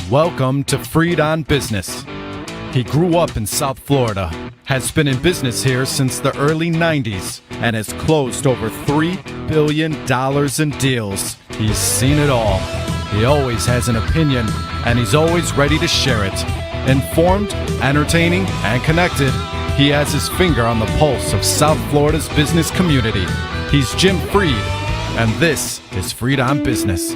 Welcome to Freed on Business. He grew up in South Florida, has been in business here since the early 90s, and has closed over $3 billion in deals. He's seen it all. He always has an opinion, and he's always ready to share it. Informed, entertaining, and connected, he has his finger on the pulse of South Florida's business community. He's Jim Freed, and this is Freed on Business.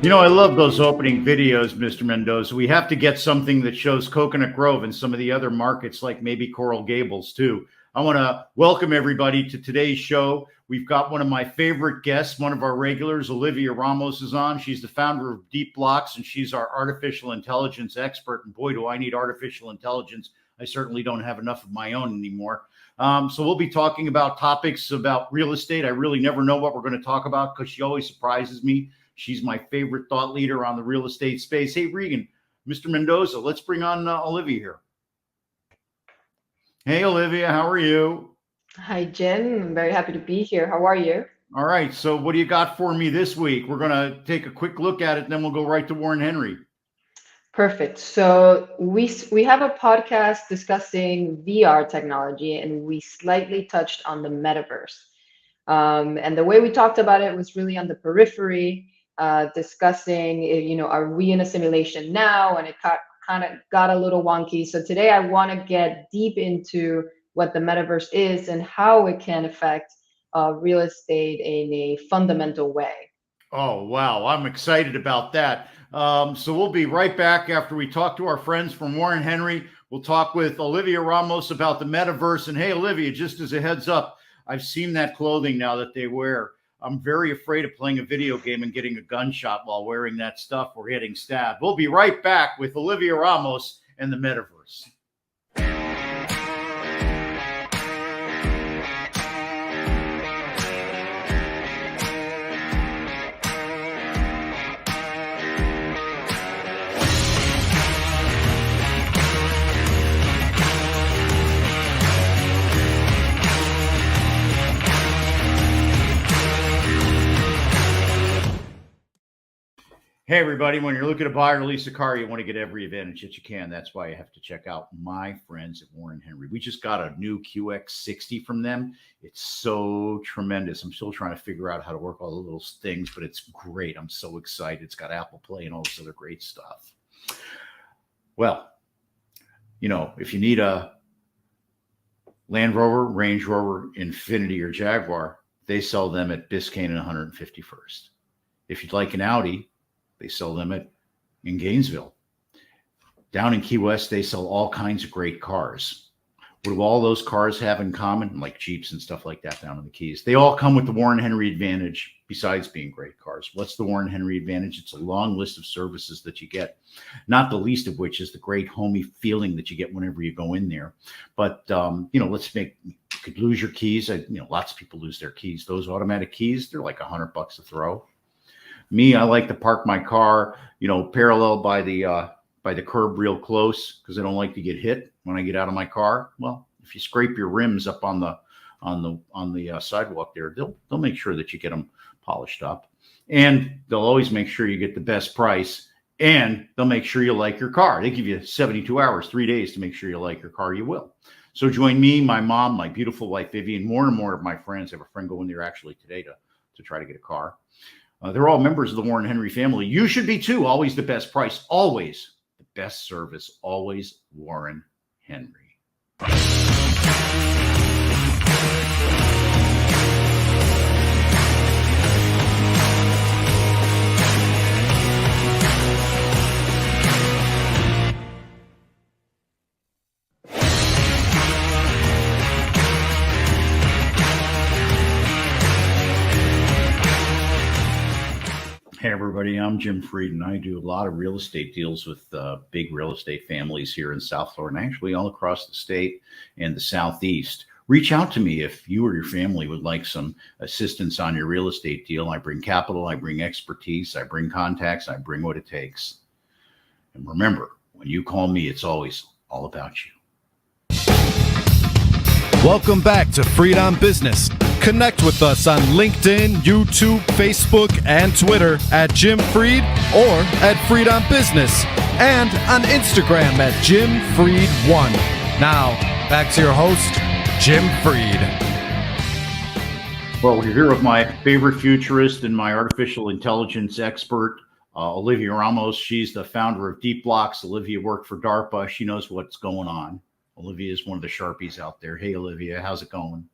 You know, I love those opening videos, Mr. Mendoza. We have to get something that shows Coconut Grove and some of the other markets, like maybe Coral Gables, too. I want to welcome everybody to today's show. We've got one of my favorite guests, one of our regulars, Olivia Ramos is on. She's the founder of Deep Blocks, and she's our artificial intelligence expert. And boy, do I need artificial intelligence. I certainly don't have enough of my own anymore. So we'll be talking about topics about real estate. I really never know what we're going to talk about because she always surprises me. She's my favorite thought leader on the real estate space. Hey, Regan, Mr. Mendoza, let's bring on Olivia here. Hey, Olivia, how are you? Hi, Jim. I'm very happy to be here. How are you? All right. So what do you got for me this week? We're going to take a quick look at it, and then we'll go right to Warren Henry. Perfect. So we have a podcast discussing VR technology, and we slightly touched on the metaverse. And the way we talked about it was really on the periphery, discussing, are we in a simulation now? And it kind of got a little wonky. So today I want to get deep into what the metaverse is and how it can affect real estate in a fundamental way. Oh, wow. I'm excited about that. So we'll be right back after we talk to our friends from Warren Henry. We'll talk with Olivia Ramos about the metaverse. And hey, Olivia, just as a heads up, I've seen that clothing now that they wear. I'm very afraid of playing a video game and getting a gunshot while wearing that stuff or getting stabbed. We'll be right back with Olivia Ramos and the metaverse. Hey, everybody, when you're looking to buy or lease a car, you want to get every advantage that you can. That's why you have to check out my friends at Warren Henry. We just got a new QX60 from them. It's so tremendous. I'm still trying to figure out how to work all the little things, but it's great. I'm so excited. It's got Apple Play and all this other great stuff. Well, if you need a Land Rover, Range Rover, Infiniti, or Jaguar, they sell them at Biscayne and 151st. If you'd like an Audi, they sell them in Gainesville. Down in Key West, they sell all kinds of great cars. What do all those cars have in common? Like Jeeps and stuff like that down in the Keys. They all come with the Warren Henry Advantage besides being great cars. What's the Warren Henry Advantage? It's a long list of services that you get, not the least of which is the great homey feeling that you get whenever you go in there. But, you could lose your keys. Lots of people lose their keys. Those automatic keys, they're like $100 to throw. Me, I like to park my car, parallel by the curb real close because I don't like to get hit when I get out of my car. Well, if you scrape your rims up on the sidewalk there, they'll make sure that you get them polished up, and they'll always make sure you get the best price, and they'll make sure you like your car. They give you 72 hours, 3 days to make sure you like your car. You will. So join me, my mom, my beautiful wife Vivian, more and more of my friends. I have a friend going there actually today to try to get a car. They're all members of the Warren Henry family. You should be too. Always the best price. Always the best service. Always Warren Henry. Hey, everybody, I'm Jim Freed, and I do a lot of real estate deals with big real estate families here in South Florida, and actually all across the state and the Southeast. Reach out to me if you or your family would like some assistance on your real estate deal. I bring capital, I bring expertise, I bring contacts, I bring what it takes. And remember, when you call me, it's always all about you. Welcome back to Freed on Business. Connect with us on LinkedIn, YouTube, Facebook, and Twitter at Jim Freed or at Freed on Business, and on Instagram at Jim Freed1. Now, back to your host, Jim Freed. Well, we're here with my favorite futurist and my artificial intelligence expert, Olivia Ramos. She's the founder of Deep Blocks. Olivia worked for DARPA. She knows what's going on. Olivia is one of the Sharpies out there. Hey, Olivia, how's it going?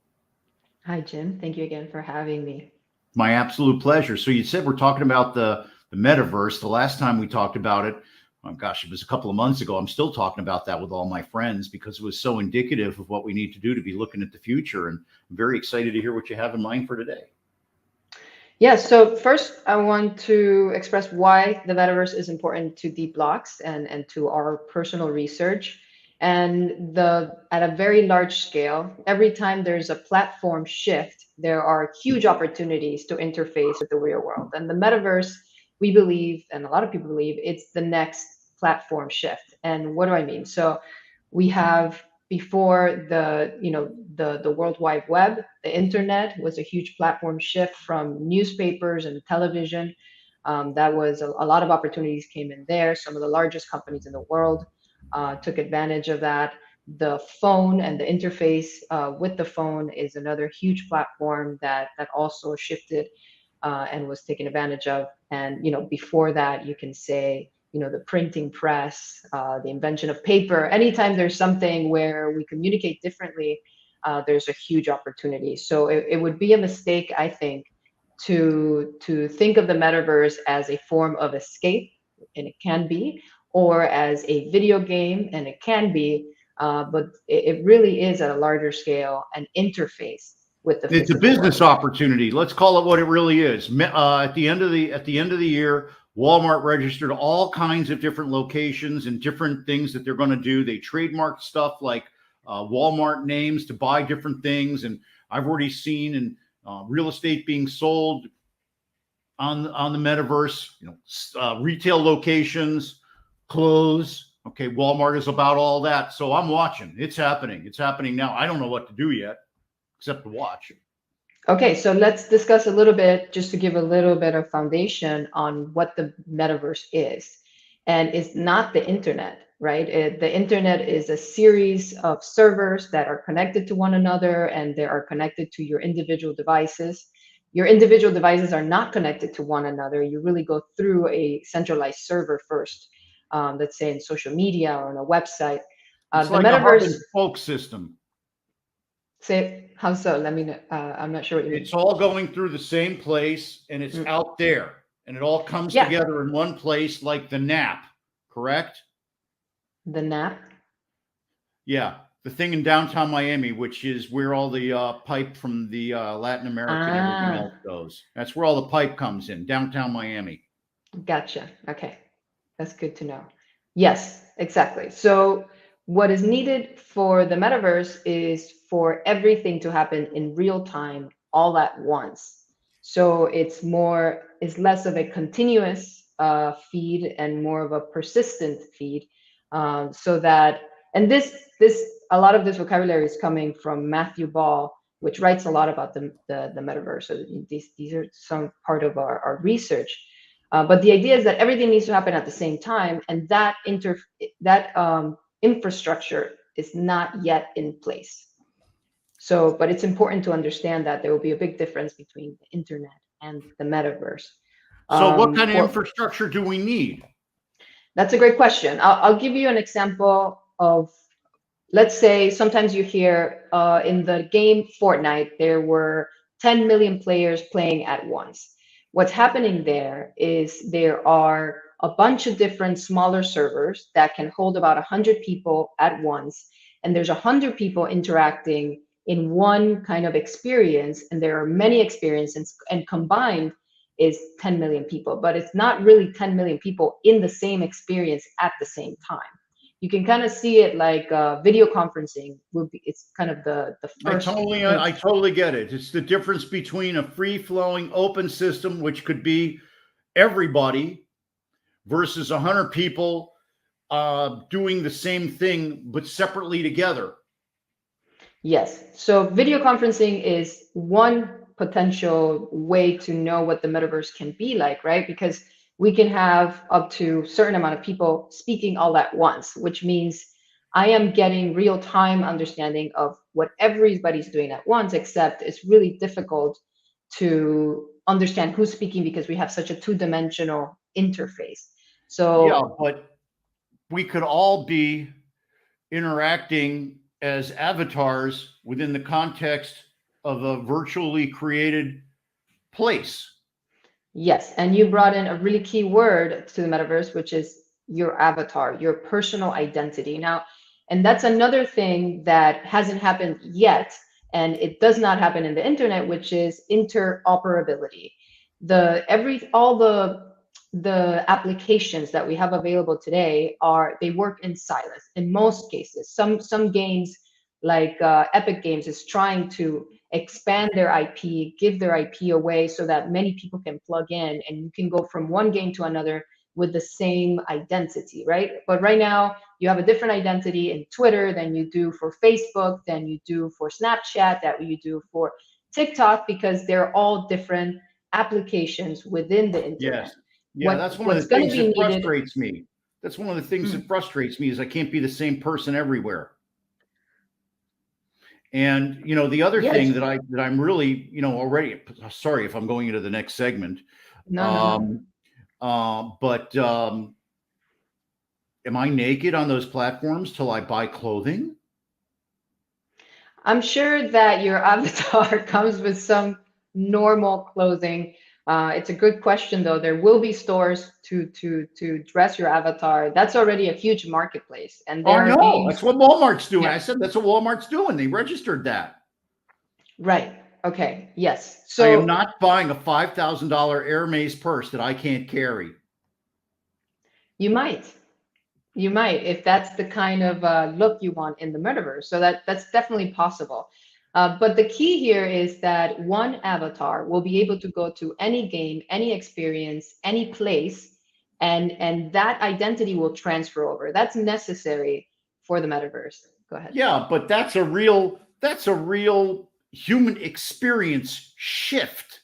Hi, Jim. Thank you again for having me. My absolute pleasure. So you said we're talking about the metaverse. The last time we talked about it, oh gosh, it was a couple of months ago. I'm still talking about that with all my friends because it was so indicative of what we need to do to be looking at the future. And I'm very excited to hear what you have in mind for today. Yeah, so first I want to express why the metaverse is important to Deep Blocks and to our personal research. And at a very large scale, every time there's a platform shift, there are huge opportunities to interface with the real world. And the metaverse, we believe, and a lot of people believe, it's the next platform shift. And what do I mean? So we have before the World Wide Web, the internet was a huge platform shift from newspapers and television. That was a lot of opportunities came in there. Some of the largest companies in the world took advantage of that. The phone and the interface with the phone is another huge platform that also shifted and was taken advantage of. And before that, you can say the printing press, the invention of paper. Anytime there's something where we communicate differently, there's a huge opportunity. So it would be a mistake, I think, to think of the metaverse as a form of escape, and it can be, or as a video game, and it can be, but it really is at a larger scale an interface with the It's a business opportunity. Let's call it what it really is. At the end of the year, Walmart registered all kinds of different locations and different things that they're going to do. They trademarked stuff like Walmart names to buy different things, and I've already seen in real estate being sold on the metaverse. Retail locations, clothes. Okay, Walmart is about all that. So I'm watching. It's happening. It's happening now. I don't know what to do yet, except to watch. Okay, so let's discuss a little bit, just to give a little bit of foundation on what the metaverse is. And it's not the internet, right? The internet is a series of servers that are connected to one another, and they are connected to your individual devices. Your individual devices are not connected to one another. You really go through a centralized server first, let's say in social media or on a website. It's The like a hub metaverse. and spoke system. Say how so? Let me know. I'm not sure what you mean. It's all going through the same place, and it's out there, and it all comes together in one place, like the NAP, correct? The NAP? Yeah, the thing in downtown Miami, which is where all the pipe from the Latin America and everything else goes. That's where all the pipe comes in, downtown Miami. Gotcha. Okay, that's good to know. Yes, exactly. So what is needed for the metaverse is for everything to happen in real time all at once. So it's less of a continuous feed and more of a persistent feed. So that, and this a lot of this vocabulary is coming from Matthew Ball, which writes a lot about the metaverse. So these are some part of our research. But the idea is that everything needs to happen at the same time, and that infrastructure is not yet in place. So, but it's important to understand that there will be a big difference between the internet and the metaverse. So what kind of infrastructure do we need? That's a great question. I'll give you an example of, let's say sometimes you hear in the game Fortnite, there were 10 million players playing at once. What's happening there is there are a bunch of different smaller servers that can hold about 100 people at once. And there's 100 people interacting in one kind of experience. And there are many experiences, and combined is 10 million people. But it's not really 10 million people in the same experience at the same time. You can kind of see it like video conferencing will be. It's kind of the first. I totally get it. It's the difference between a free-flowing open system, which could be everybody, versus 100 people doing the same thing but separately together. Yes. So video conferencing is one potential way to know what the metaverse can be like, right? Because we can have up to a certain amount of people speaking all at once, which means I am getting real time understanding of what everybody's doing at once, except it's really difficult to understand who's speaking because we have such a two-dimensional interface. Yeah, So but we could all be interacting as avatars within the context of a virtually created place. yes, and you brought in a really key word to the metaverse, which is your avatar, your personal identity. Now, and that's another thing that hasn't happened yet, and it does not happen in the internet, which is interoperability. All the applications that we have available today they work in silos in most cases. Some games like Epic Games is trying to expand their IP, give their IP away so that many people can plug in and you can go from one game to another with the same identity, right? But right now, you have a different identity in Twitter than you do for Facebook, than you do for Snapchat, that you do for TikTok, because they're all different applications within the internet. Yes. Yeah, that's one of What's the going to things be that needed? frustrates me. That's one of the things that frustrates me is I can't be the same person everywhere. And the other thing Yes. that I'm really, already, sorry if I'm going into the next segment. No, no, no. Um, but am I naked on those platforms till I buy clothing? I'm sure that your avatar comes with some normal clothing. It's a good question, though. There will be stores to dress your avatar. That's already a huge marketplace, and Oh, there I are know. games. That's what Walmart's doing. Yeah, I said that's what Walmart's doing. They registered that. right. Okay. Yes. I am So not buying a $5,000 Hermes purse that I can't carry. you might. You might, if that's the kind of look you want in the metaverse. So that's definitely possible. But the key here is that one avatar will be able to go to any game, any experience, any place, and that identity will transfer over. That's necessary for the metaverse. Go ahead. Yeah, but that's a real human experience shift.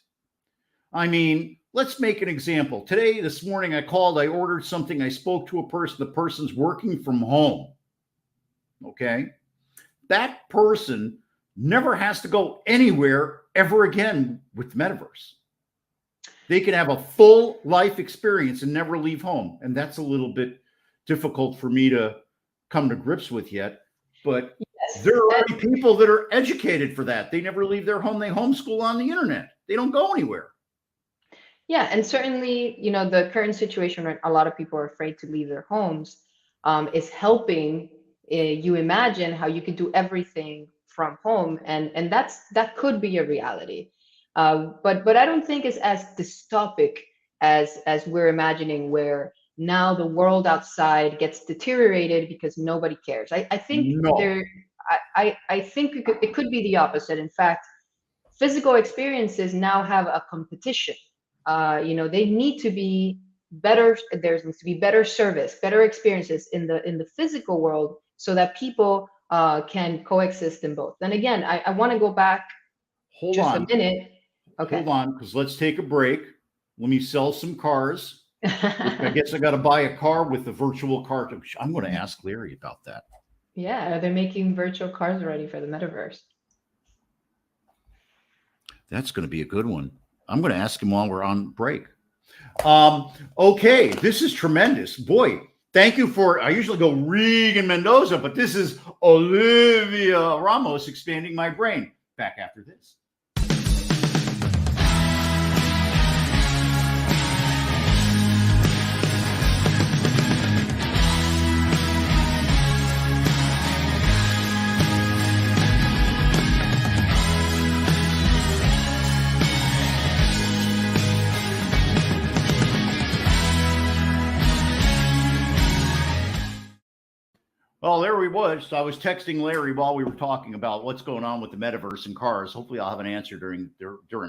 I mean, let's make an example. This morning, I ordered something, I spoke to a person, the person's working from home. Okay. That person never has to go anywhere ever again with the metaverse. They can have a full life experience and never leave home. And that's a little bit difficult for me to come to grips with yet. But Yes. there are already people that are educated for that. They never leave their home. They homeschool on the internet. They don't go anywhere. Yeah, and certainly, the current situation where a lot of people are afraid to leave their homes is helping you imagine how you could do everything from home, and that could be a reality. But I don't think it's as dystopic as we're imagining, where now the world outside gets deteriorated because nobody cares. I think No. I think it could be the opposite. In fact, physical experiences now have a competition. They need to be better. There needs to be better service, better experiences in the physical world, so that people can coexist in both. And again, I want to go back Hold just a on. minute. Hold Okay. on, because let's take a break. Let me sell some cars. I guess I got to buy a car with the virtual car. I'm going to ask Larry about that. Yeah, are they making virtual cars ready for the metaverse? That's going to be a good one. I'm going to ask him while we're on break. Okay, this is tremendous. Boy, thank you I usually go Regan Mendoza, but this is Olivia Ramos expanding my brain. Back after this. Well, there we was. So I was texting Larry while we were talking about what's going on with the metaverse and cars. Hopefully, I'll have an answer during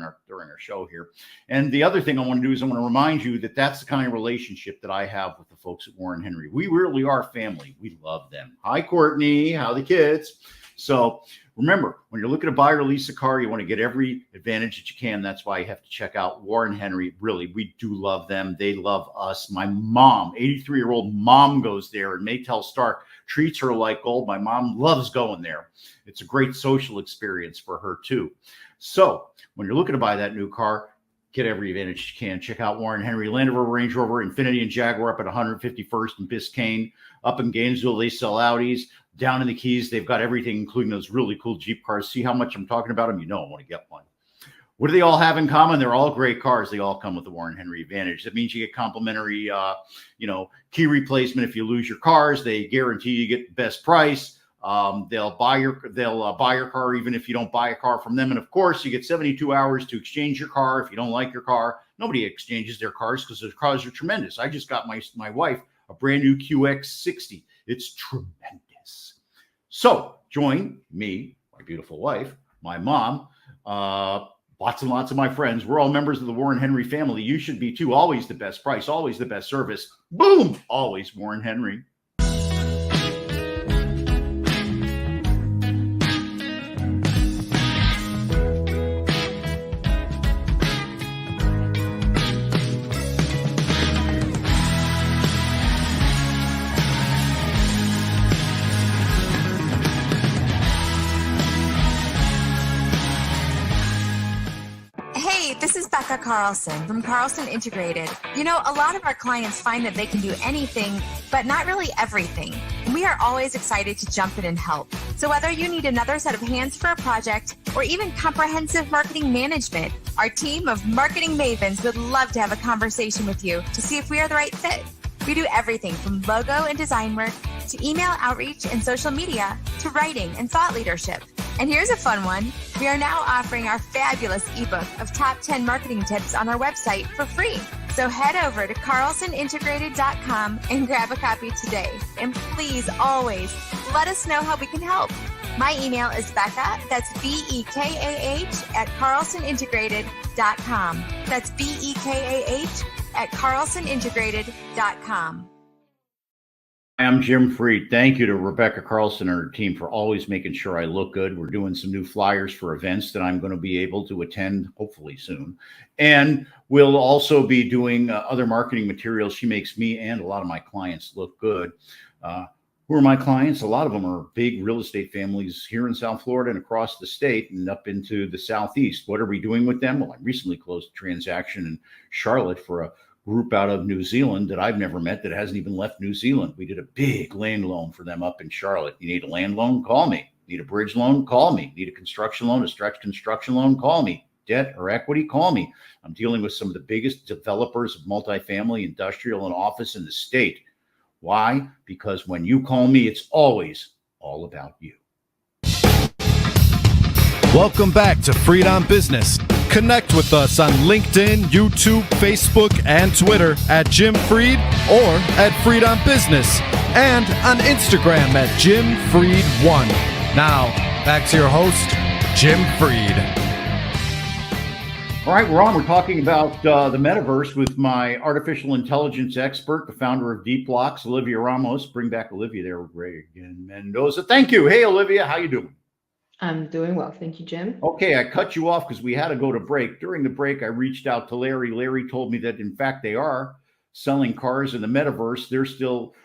our show here. And the other thing I want to do is I want to remind you that that's the kind of relationship that I have with the folks at Warren Henry. We really are family. We love them. Hi, Courtney. How the kids? So remember, when you're looking to buy or lease a car, you want to get every advantage that you can. That's why you have to check out Warren Henry. Really, we do love them. They love us. My mom, 83-year-old mom, goes there, and Maytel Stark treats her like gold. My mom loves going there. It's a great social experience for her too. So when you're looking to buy that new car, get every advantage you can. Check out Warren Henry, Land Rover, Range Rover, Infiniti, and Jaguar up at 151st and Biscayne. Up in Gainesville, they sell Audis. Down in the Keys, they've got everything, including those really cool Jeep cars. See how much I'm talking about them? You know I want to get one. What do they all have in common? They're all great cars. They all come with the Warren Henry Advantage. That means you get complimentary, key replacement if you lose your cars. They guarantee you get the best price. They'll buy your car even if you don't buy a car from them. And of course, you get 72 hours to exchange your car if you don't like your car. Nobody exchanges their cars because their cars are tremendous. I just got my wife a brand new QX60. It's tremendous. So join me, my beautiful wife, my mom, lots and lots of my friends. We're all members of the Warren Henry family. You should be too. Always the best price, always the best service. Boom! Always Warren Henry. This is Becca Carlson from Carlson Integrated. You know, a lot of our clients find that they can do anything, but not really everything. We are always excited to jump in and help. So whether you need another set of hands for a project or even comprehensive marketing management, our team of marketing mavens would love to have a conversation with you to see if we are the right fit. We do everything from logo and design work to email outreach and social media to writing and thought leadership. And here's a fun one. We are now offering our fabulous ebook of top 10 marketing tips on our website for free. So head over to carlsonintegrated.com and grab a copy today. And please always let us know how we can help. My email is Becca, that's BEKAH at carlsonintegrated.com. That's BEKAH at carlsonintegrated.com. I'm Jim Freed. Thank you to Rebecca Carlson and her team for always making sure I look good. We're doing some new flyers for events that I'm going to be able to attend hopefully soon. And we'll also be doing other marketing materials. She makes me and a lot of my clients look good. Who are my clients? A lot of them are big real estate families here in South Florida and across the state and up into the Southeast. What are we doing with them? Well, I recently closed a transaction in Charlotte for a group out of New Zealand that I've never met that hasn't even left New Zealand. We did a big land loan for them up in Charlotte. You need a land loan? Call me. Need a bridge loan? Call me. Need a construction loan, a stretch construction loan? Call me. Debt or equity? Call me. I'm dealing with some of the biggest developers of multifamily, industrial, and office in the state. Why? Because when you call me, it's always all about you. Welcome back to Freed on Business. Connect with us on LinkedIn, YouTube, Facebook, and Twitter at Jim Freed or at Freed on Business, and on Instagram at Jim Freed1. Now, back to your host, Jim Freed. All right, we're on. We're talking about the Metaverse with my artificial intelligence expert, the founder of Deep Blocks, Olivia Ramos. Bring back Olivia there, Reagan Mendoza. Thank you. Hey, Olivia, how you doing? I'm doing well. Thank you, Jim. Okay, I cut you off because we had to go to break. During the break, I reached out to Larry. Larry told me that, in fact, they are selling cars in the Metaverse. They're still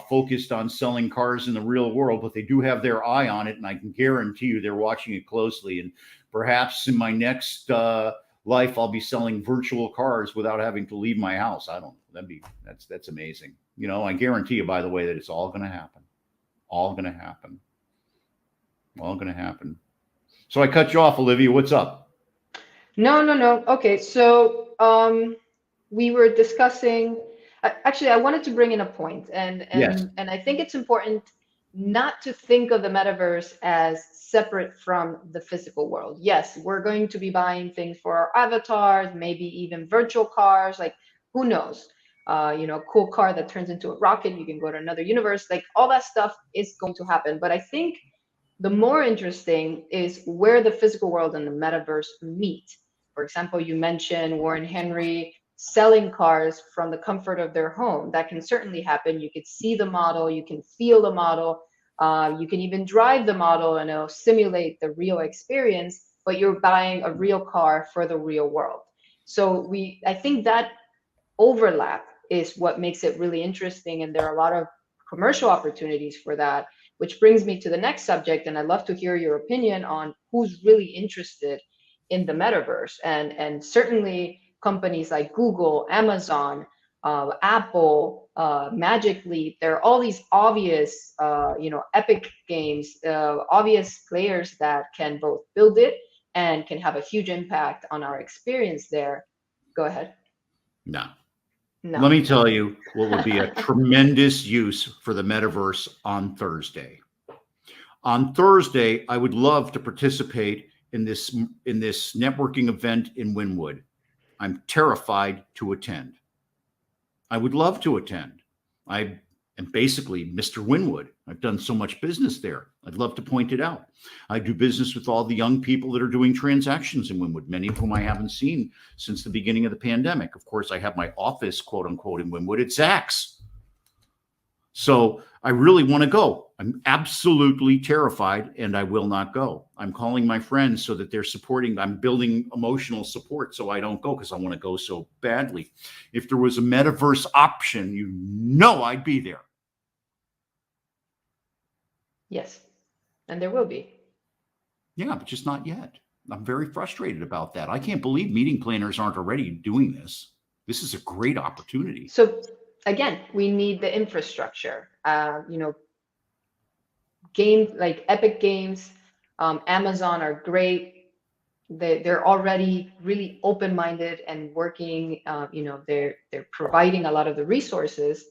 focused on selling cars in the real world, but they do have their eye on it, and I can guarantee you they're watching it closely. And perhaps in my next life, I'll be selling virtual cars without having to leave my house. I don't know. That's amazing. You know, I guarantee you, by the way, that it's all going to happen. All going to happen. All going to happen. So I cut you off, Olivia. What's up? No. Okay, so we were discussing. Actually, I wanted to bring in a point, and Yes. and I think it's important not to think of the metaverse as separate from the physical world. Yes, we're going to be buying things for our avatars, maybe even virtual cars. Like, who knows? Cool car that turns into a rocket. You can go to another universe. Like, all that stuff is going to happen. But I think the more interesting is where the physical world and the metaverse meet. For example, you mentioned Warren Henry selling cars from the comfort of their home. That can certainly happen. You could see the model, you can feel the model. You can even drive the model and it'll simulate the real experience, but you're buying a real car for the real world. So I think that overlap is what makes it really interesting. And there are a lot of commercial opportunities for that, which brings me to the next subject. And I'd love to hear your opinion on who's really interested in the metaverse. And certainly companies like Google, Amazon, Apple, Magic Leap, there are all these obvious, Epic Games, obvious players that can both build it and can have a huge impact on our experience there. Go ahead. No. No. Let me tell you what would be a tremendous use for the metaverse on Thursday. On Thursday, I would love to participate in this networking event in Wynwood. I'm terrified to attend. I would love to attend. I am basically Mr. Wynwood. I've done so much business there. I'd love to point it out. I do business with all the young people that are doing transactions in Wynwood, many of whom I haven't seen since the beginning of the pandemic. Of course, I have my office, quote unquote, in Wynwood at Zach's. So I really want to go. I'm absolutely terrified and I will not go. I'm calling my friends so that they're supporting. I'm building emotional support so I don't go because I want to go so badly. If there was a metaverse option, I'd be there. Yes. And there will be. Yeah, but just not yet. I'm very frustrated about that. I can't believe meeting planners aren't already doing this. This is a great opportunity. So again, we need the infrastructure. Games like Epic Games, Amazon are great. They're already really open-minded and working. They're providing a lot of the resources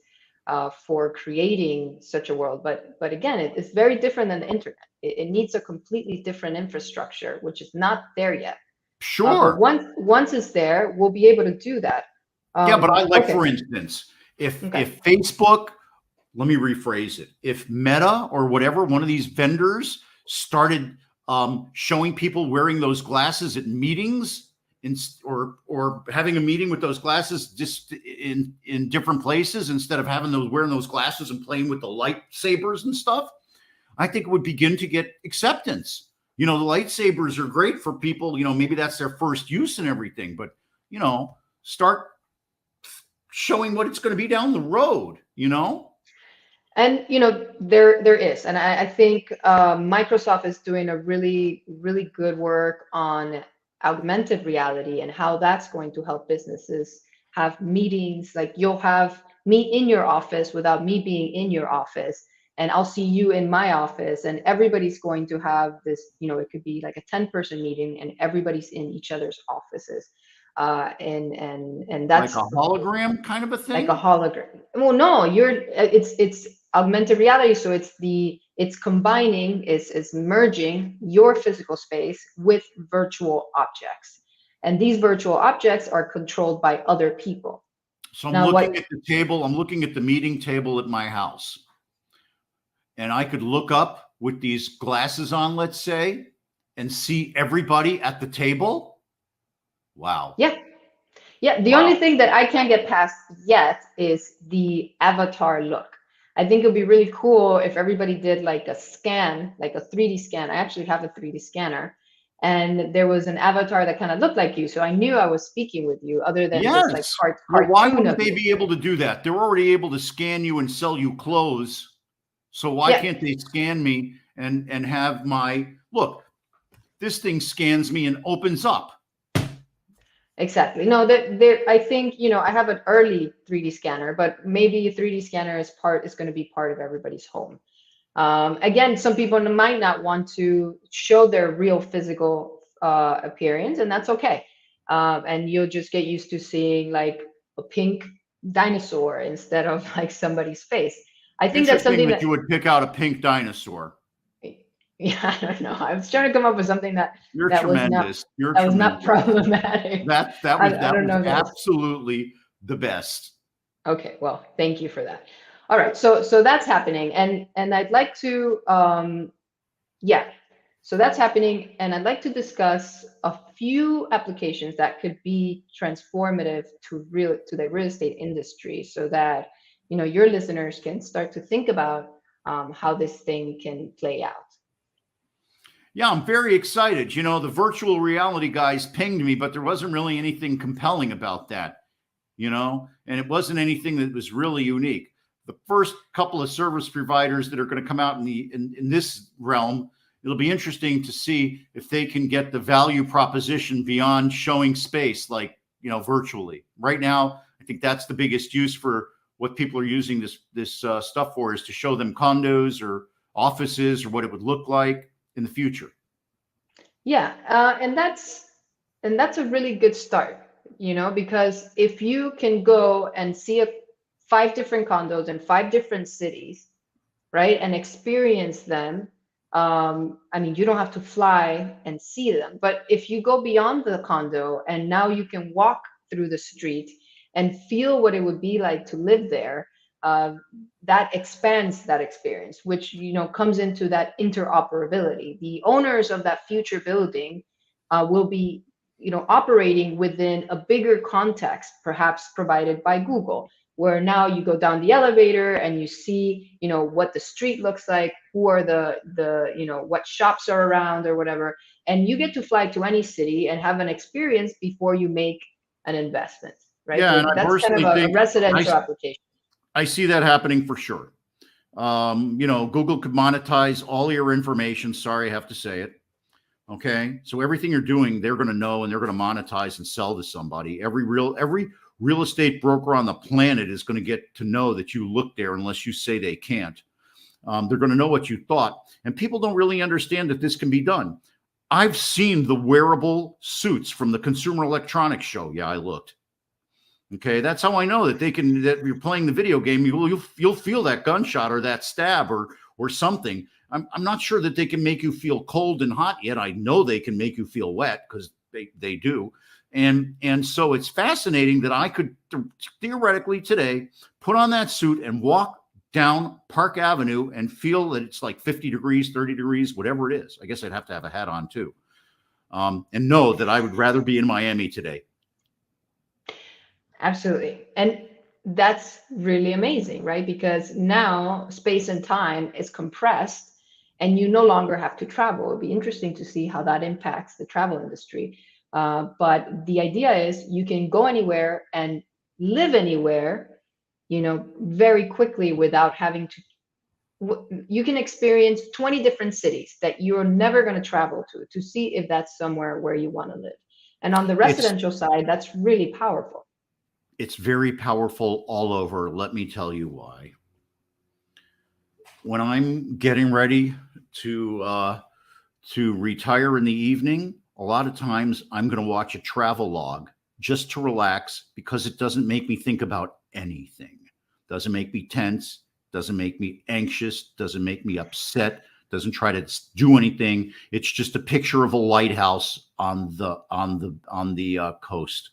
for creating such a world. But again, it's very different than the internet. It needs a completely different infrastructure, which is not there yet. Sure. But once it's there, we'll be able to do that. Yeah, but I like, for instance, if Facebook, let me rephrase it. If Meta or whatever, one of these vendors started showing people wearing those glasses at meetings or having a meeting with those glasses just in different places instead of wearing those glasses and playing with the lightsabers and stuff, I think it would begin to get acceptance. The lightsabers are great for people, maybe that's their first use and everything, but, start showing what it's going to be down the road, And there is, and I think Microsoft is doing a really, really good work on augmented reality and how that's going to help businesses have meetings. Like you'll have me in your office without me being in your office, and I'll see you in my office, and everybody's going to have this. It could be like a 10-person meeting, and everybody's in each other's offices. And that's like a hologram kind of a thing. Like a hologram. Well, no, it's augmented reality. So it's combining, it's merging your physical space with virtual objects, and these virtual objects are controlled by other people. So I'm looking at the table. I'm looking at the meeting table at my house, and I could look up with these glasses on, let's say, and see everybody at the table. Wow. Yeah. The only thing that I can't get past yet is the avatar look. I think it'd be really cool if everybody did like a scan, like a 3D scan. I actually have a 3D scanner, and there was an avatar that kind of looked like you. So I knew I was speaking with you, other than just like cartoon. Why wouldn't they be able to do that? They're already able to scan you and sell you clothes. So why can't they scan me and have my look? This thing scans me and opens up. Exactly. No, I think, I have an early 3D scanner, but maybe a 3D scanner is going to be part of everybody's home. Again, some people might not want to show their real physical appearance, and that's okay. And you'll just get used to seeing like a pink dinosaur instead of like somebody's face. I think that's something that you would pick out a pink dinosaur. Yeah, I don't know. I was trying to come up with something that tremendous. Was not problematic. That was absolutely the best. Okay, well, thank you for that. All right, so that's happening, and I'd like to so that's happening, and I'd like to discuss a few applications that could be transformative to the real estate industry, so that your listeners can start to think about how this thing can play out. Yeah, I'm very excited. You know, the virtual reality guys pinged me, but there wasn't really anything compelling about that, you know, and it wasn't anything that was really unique. The first couple of service providers that are going to come out in this realm, it'll be interesting to see if they can get the value proposition beyond showing space, like, you know, virtually. Right now, I think that's the biggest use for what people are using this stuff for, is to show them condos or offices or what it would look like in the future. Yeah, and that's a really good start, you know, because if you can go and see 5 different condos in 5 different cities, right, and experience them. I mean, you don't have to fly and see them, but if you go beyond the condo and now you can walk through the street and feel what it would be like to live there, uh, that expands that experience, which, you know, comes into that interoperability. The owners of that future building will be, you know, operating within a bigger context, perhaps provided by Google, where now you go down the elevator and you see, you know, what the street looks like, who are the you know, what shops are around or whatever, and you get to fly to any city and have an experience before you make an investment, right? Yeah, So and I that's kind of personally a think residential application. I see that happening for sure. You know, Google could monetize all your information. Sorry, I have to say it. Okay. So everything you're doing, they're going to know, and they're going to monetize and sell to somebody. Every real estate broker on the planet is going to get to know that you look there, unless you say they can't. They're going to know what you thought. And people don't really understand that this can be done. I've seen the wearable suits from the Consumer Electronics Show. Yeah, I looked. Okay, that's how I know that that you're playing the video game. You'll feel that gunshot or that stab or something. I'm not sure that they can make you feel cold and hot yet. I know they can make you feel wet, because they do. And so it's fascinating that I could theoretically today put on that suit and walk down Park Avenue and feel that it's like 50 degrees, 30 degrees, whatever it is. I guess I'd have to have a hat on too. And know that I would rather be in Miami today. Absolutely. And that's really amazing, right? Because now space and time is compressed and you no longer have to travel. It'll be interesting to see how that impacts the travel industry. But the idea is you can go anywhere and live anywhere, you know, very quickly without having to. You can experience 20 different cities that you're never going to travel to see if that's somewhere where you want to live. And on the residential side, that's really powerful. It's very powerful all over. Let me tell you why. When I'm getting ready to retire in the evening, a lot of times I'm going to watch a travel log just to relax, because it doesn't make me think about anything. Doesn't make me tense, doesn't make me anxious, doesn't make me upset, doesn't try to do anything. It's just a picture of a lighthouse on the coast.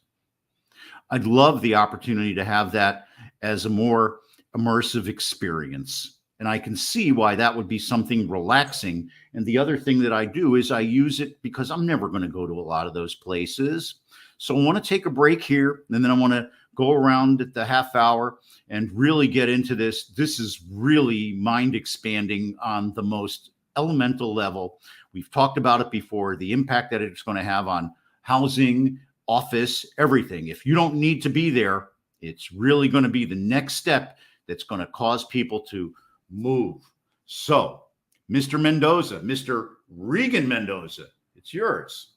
I'd love the opportunity to have that as a more immersive experience. And I can see why that would be something relaxing. And the other thing that I do is I use it because I'm never going to go to a lot of those places. So I want to take a break here, and then I want to go around at the half hour and really get into this. This is really mind expanding on the most elemental level. We've talked about it before, the impact that it's going to have on housing, office, everything. If you don't need to be there, it's really going to be the next step that's going to cause people to move. So, Mr. Mendoza, Mr. Regan Mendoza, it's yours.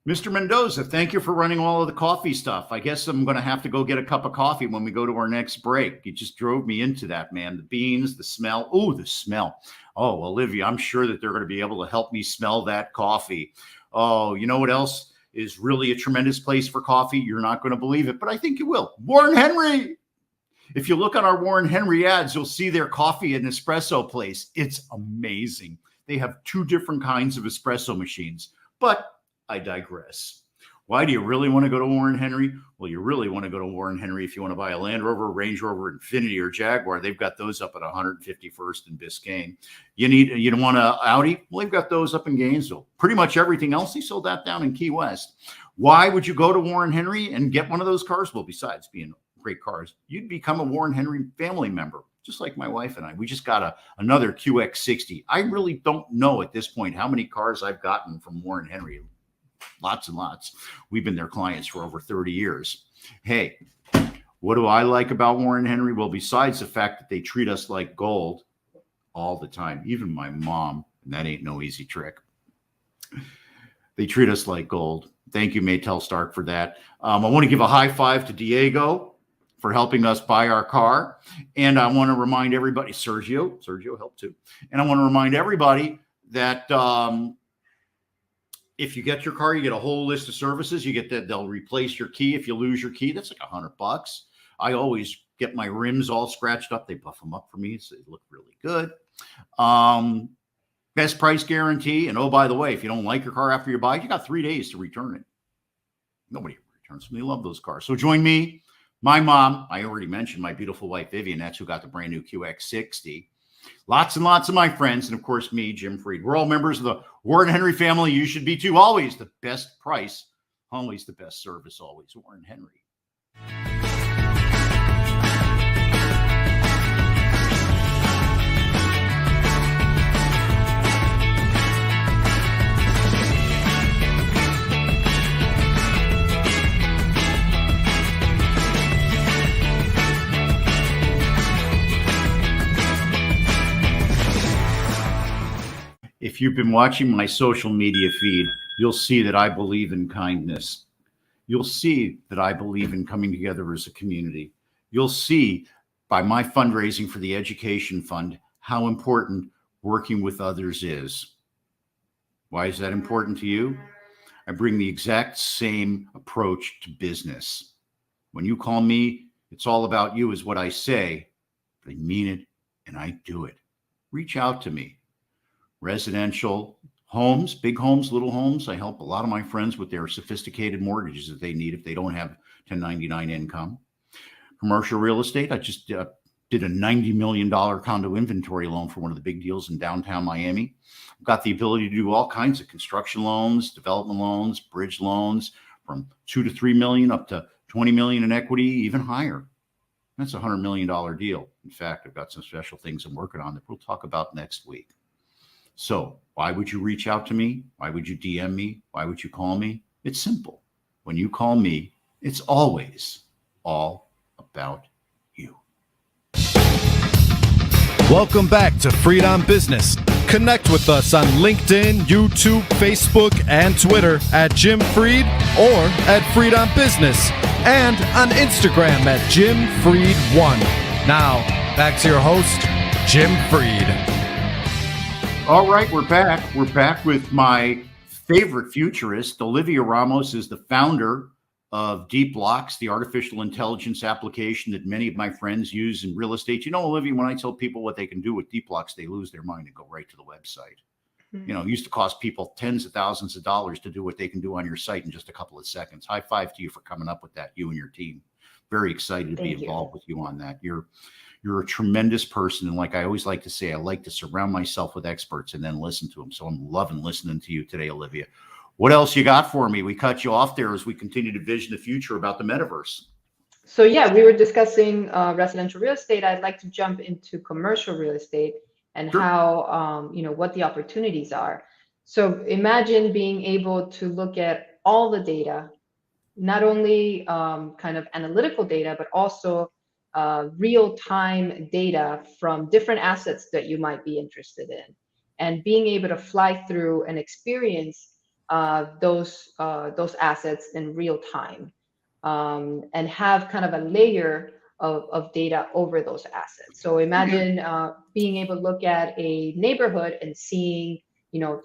Mr. Mendoza, thank you for running all of the coffee stuff. I guess I'm going to have to go get a cup of coffee when we go to our next break. You just drove me into that, man. The beans, the smell. Oh, the smell. Oh, Olivia, I'm sure that they're going to be able to help me smell that coffee. Oh, you know what else is really a tremendous place for coffee? You're not going to believe it, but I think you will. Warren Henry. If you look on our Warren Henry ads, you'll see their coffee and espresso place. It's amazing. They have 2 different kinds of espresso machines, but I digress. Why do you really want to go to Warren Henry? Well, you really want to go to Warren Henry if you want to buy a Land Rover, Range Rover, Infiniti, or Jaguar. They've got those up at 151st and Biscayne. You don't want an Audi? Well, they've got those up in Gainesville. Pretty much everything else, they sold that down in Key West. Why would you go to Warren Henry and get one of those cars? Well, besides being great cars, you'd become a Warren Henry family member, just like my wife and I. We just got another QX60. I really don't know at this point how many cars I've gotten from Warren Henry. Lots and lots. We've been their clients for over 30 years. Hey, what do I like about Warren Henry? Well, besides the fact that they treat us like gold all the time, even my mom, and that ain't no easy trick. They treat us like gold. Thank you, Maytel Stark, for that. I want to give a high five to Diego for helping us buy our car. And I want to remind everybody, Sergio helped too. And I want to remind everybody that if you get your car, you get a whole list of services. You get that they'll replace your key. If you lose your key, that's like $100. I always get my rims all scratched up. They buff them up for me, so they look really good. Best price guarantee. And oh, by the way, if you don't like your car after you buy it, you got 3 days to return it. Nobody returns them. They love those cars. So join me, my mom. I already mentioned my beautiful wife, Vivian. That's who got the brand new QX60. Lots and lots of my friends, and of course me, Jim Freed. We're all members of the Warren Henry family. You should be too. Always the best price, always the best service, always Warren Henry. If you've been watching my social media feed, you'll see that I believe in kindness. You'll see that I believe in coming together as a community. You'll see by my fundraising for the education fund how important working with others is. Why is that important to you? I bring the exact same approach to business. When you call me, it's all about you is what I say, but I mean it and I do it. Reach out to me. Residential homes, big homes, little homes. I help a lot of my friends with their sophisticated mortgages that they need if they don't have 1099 income. Commercial real estate. I just did a $90 million condo inventory loan for one of the big deals in downtown Miami. I've got the ability to do all kinds of construction loans, development loans, bridge loans from $2 to $3 million up to $20 million in equity, even higher. That's a $100 million deal. In fact, I've got some special things I'm working on that we'll talk about next week. So why would you reach out to me? Why would you DM me? Why would you call me? It's simple. When you call me, it's always all about you. Welcome back to Freed on Business. Connect with us on LinkedIn, YouTube, Facebook, and Twitter at Jim Freed or at Freed on Business, and on Instagram at Jim Freed1. Now, back to your host, Jim Freed. All right, we're back. We're back with my favorite futurist. Olivia Ramos is the founder of Deep Blocks, the artificial intelligence application that many of my friends use in real estate. You know, Olivia, when I tell people what they can do with Deep Blocks, they lose their mind and go right to the website. Mm-hmm. You know, it used to cost people tens of thousands of dollars to do what they can do on your site in just a couple of seconds. High five to you for coming up with that, you and your team. Very excited to be involved with you on that. You're a tremendous person. And like I always like to say, I like to surround myself with experts and then listen to them. So I'm loving listening to you today, Olivia. What else you got for me? We cut you off there as we continue to vision the future about the metaverse. So yeah, we were discussing residential real estate. I'd like to jump into commercial real estate and Sure. how, what the opportunities are. So imagine being able to look at all the data, not only kind of analytical data, but also real-time data from different assets that you might be interested in, and being able to fly through and experience those assets in real time, and have kind of a layer of data over those assets. So imagine being able to look at a neighborhood and seeing,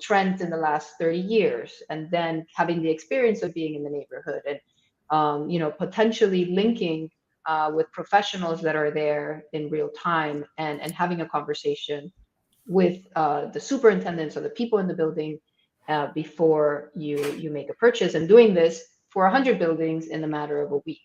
trends in the last 30 years, and then having the experience of being in the neighborhood, and potentially linking with professionals that are there in real time, and having a conversation with the superintendents or the people in the building, before you make a purchase, and doing this for 100 buildings in a matter of a week.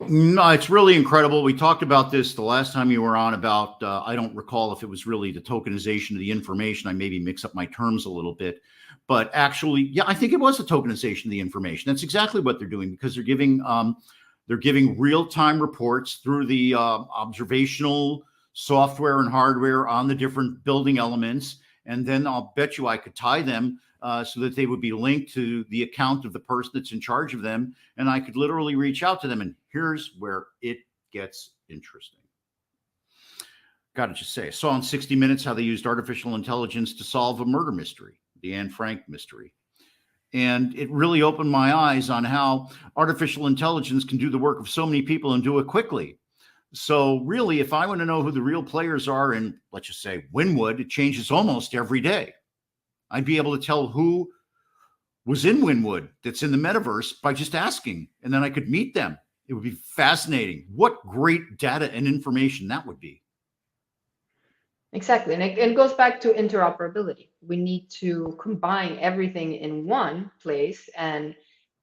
No, it's really incredible. We talked about this the last time you were on about, I don't recall if it was really the tokenization of the information. I maybe mix up my terms a little bit, but actually, yeah, I think it was the tokenization of the information. That's exactly what they're doing, because they're giving real-time reports through the observational software and hardware on the different building elements. And then I'll bet you I could tie them so that they would be linked to the account of the person that's in charge of them. And I could literally reach out to them. And here's where it gets interesting. Got to just say, I saw on 60 Minutes how they used artificial intelligence to solve a murder mystery, the Anne Frank mystery. And it really opened my eyes on how artificial intelligence can do the work of so many people and do it quickly. So really, if I want to know who the real players are in, let's just say, Wynwood, it changes almost every day. I'd be able to tell who was in Wynwood that's in the metaverse by just asking, and then I could meet them. It would be fascinating. What great data and information that would be. Exactly. And it goes back to interoperability. We need to combine everything in one place and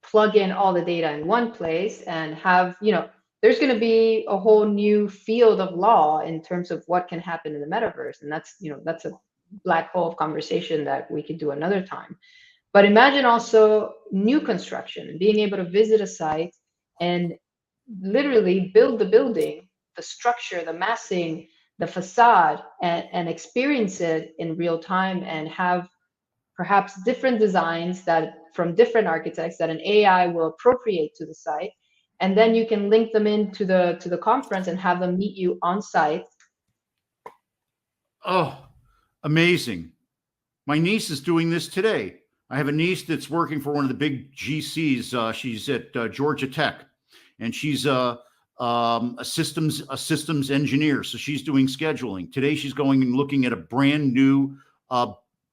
plug in all the data in one place and have, there's going to be a whole new field of law in terms of what can happen in the metaverse. And that's a black hole of conversation that we could do another time. But imagine also new construction, being able to visit a site and literally build the building, the structure, the massing, the facade, and experience it in real time, and have perhaps different designs that from different architects that an AI will appropriate to the site. And then you can link them into the conference and have them meet you on site. Oh, amazing. My niece is doing this today. I have a niece that's working for one of the big GCs. She's at Georgia Tech, and she's a systems engineer. So she's doing scheduling. Today she's going and looking at a brand new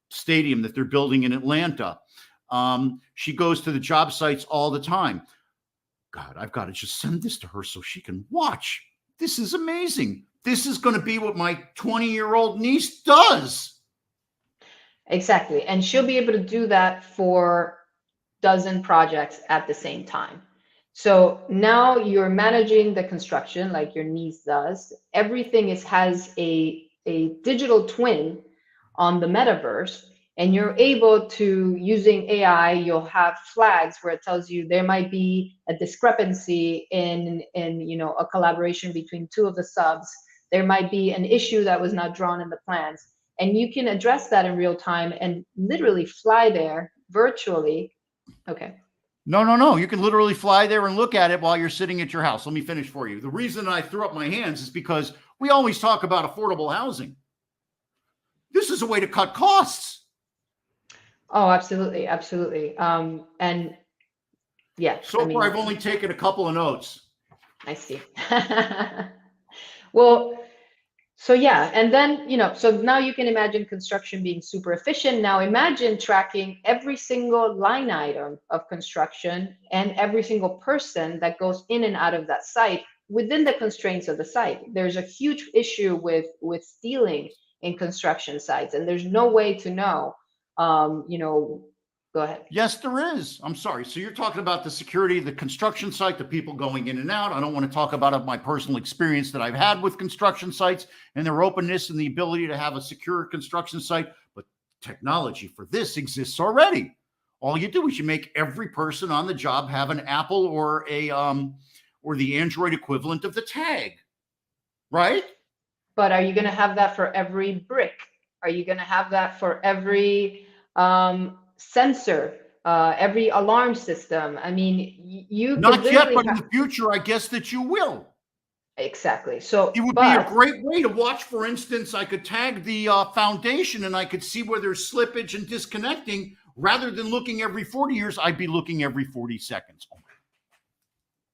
stadium that they're building in Atlanta. She goes to the job sites all the time. God, I've got to just send this to her so she can watch. This is amazing. This is going to be what my 20-year-old niece does. Exactly. And she'll be able to do that for dozen projects at the same time. So now you're managing the construction like your niece does. Everything has a digital twin on the metaverse, and you're able to, using AI, you'll have flags where it tells you there might be a discrepancy in a collaboration between two of the subs. There might be an issue that was not drawn in the plans. And you can address that in real time and literally fly there virtually. Okay. No. You can literally fly there and look at it while you're sitting at your house. Let me finish for you. The reason I threw up my hands is because we always talk about affordable housing. This is a way to cut costs. Oh, absolutely. Absolutely. And yeah. So far, I've only taken a couple of notes. I see. Well, so yeah, and then, so now you can imagine construction being super efficient. Now imagine tracking every single line item of construction and every single person that goes in and out of that site within the constraints of the site. There's a huge issue with stealing in construction sites, and there's no way to know, go ahead. Yes, there is. I'm sorry. So you're talking about the security of the construction site, the people going in and out. I don't want to talk about my personal experience that I've had with construction sites and their openness and the ability to have a secure construction site. But technology for this exists already. All you do is you make every person on the job have an Apple or the Android equivalent of the tag, right? But are you going to have that for every brick? Are you going to have that for every sensor, every alarm system? I mean, you not yet, but in the future, I guess that you will. Exactly. So it would be a great way to watch. For instance, I could tag the foundation, and I could see where there's slippage and disconnecting. Rather than looking every 40 years, I'd be looking every 40 seconds.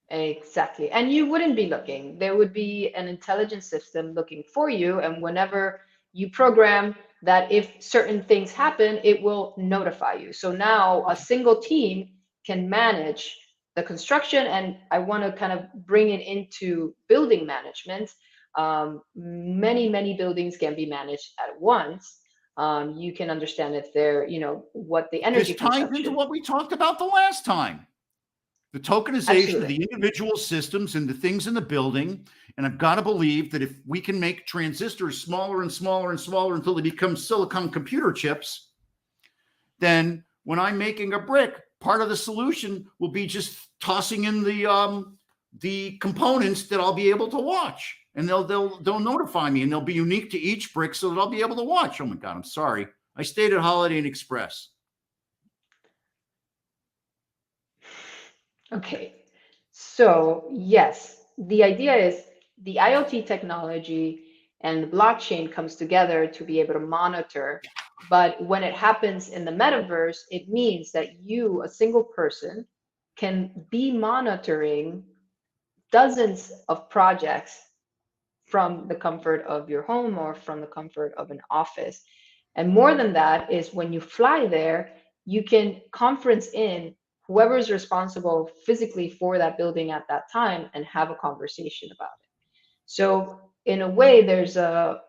Exactly. And you wouldn't be looking. There would be an intelligence system looking for you. And whenever you program that, if certain things happen, it will notify you. So now a single team can manage the construction. And I want to kind of bring it into building management. Many buildings can be managed at once. You can understand if they're, what the energy This ties consumption. into what we talked about the last time. The tokenization of the individual systems and the things in the building. And I've got to believe that if we can make transistors smaller and smaller and smaller until they become silicon computer chips, then when I'm making a brick, part of the solution will be just tossing in the components that I'll be able to watch. And they'll notify me, and they'll be unique to each brick so that I'll be able to watch. Oh my God, I'm sorry. I stayed at Holiday Inn Express. Okay, so yes, the idea is the IoT technology and the blockchain comes together to be able to monitor. But when it happens in the metaverse, it means that you, a single person, can be monitoring dozens of projects from the comfort of your home or from the comfort of an office. And more than that is when you fly there, you can conference in whoever's responsible physically for that building at that time and have a conversation about it. So in a way, there's a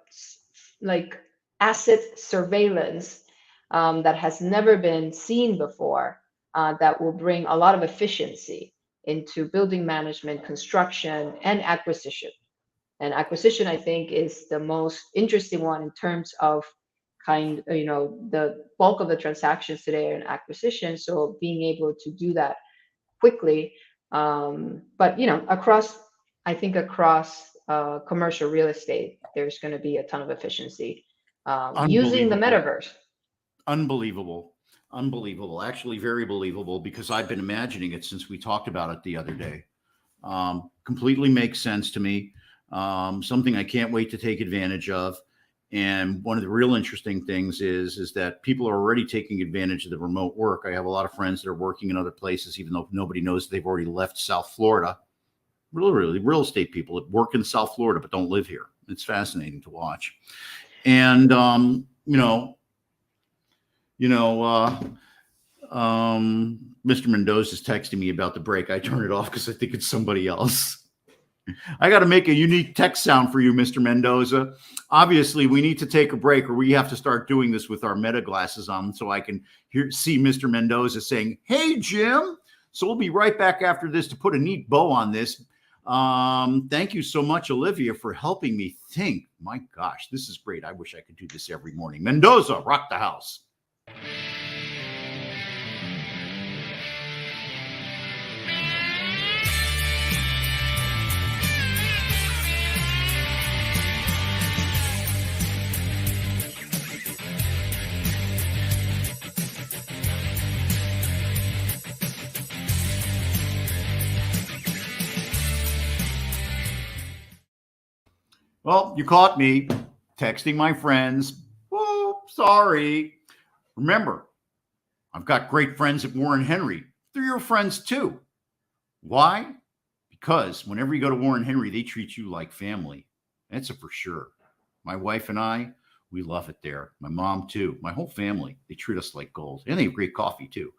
like asset surveillance that has never been seen before that will bring a lot of efficiency into building management, construction, and acquisition. And acquisition, I think, is the most interesting one in terms of the bulk of the transactions today are in acquisition. So being able to do that quickly, but across commercial real estate, there's going to be a ton of efficiency using the metaverse. Unbelievable. Actually, very believable, because I've been imagining it since we talked about it the other day. Completely makes sense to me. Something I can't wait to take advantage of. And one of the real interesting things is that people are already taking advantage of the remote work. I have a lot of friends that are working in other places, even though nobody knows they've already left South Florida. Really, real estate people that work in South Florida but don't live here. It's fascinating to watch. And Mr. Mendoza is texting me about the break. I turn it off because I think it's somebody else. I got to make a unique text sound for you, Mr. Mendoza. Obviously, we need to take a break, or we have to start doing this with our meta glasses on so I can see Mr. Mendoza saying, "Hey, Jim." So we'll be right back after this to put a neat bow on this. Thank you so much, Olivia, for helping me think. My gosh, this is great. I wish I could do this every morning. Mendoza, rock the house. Well, you caught me texting my friends. Oh, sorry. Remember, I've got great friends at Warren Henry. They're your friends too. Why? Because whenever you go to Warren Henry, they treat you like family. That's a for sure. My wife and I, we love it there. My mom too. My whole family, they treat us like gold. And they have great coffee too.